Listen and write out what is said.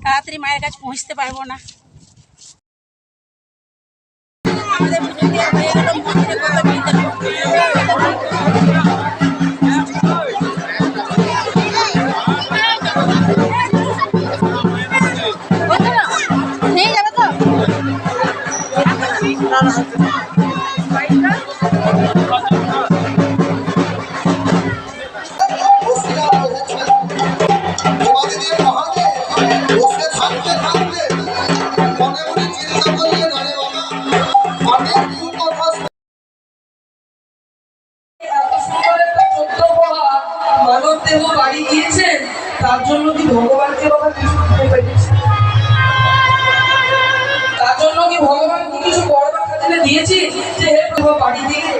তাড়াতাড়ি মায়ের কাছে পৌঁছতে পারবো না। আমাদের পুজো দেওয়া হয়ে গেল, মন্দিরে কত নিয়ে যাবে তো মানবদেহ বাড়ি দিয়েছেন, তার জন্য কি ভগবানকে বাবা কিছু দিতে পেরেছে? তার জন্য কি ভগবানকে কিছু করবার খাতিরে দিয়েছি যে হে প্রভু বাড়ি দিয়ে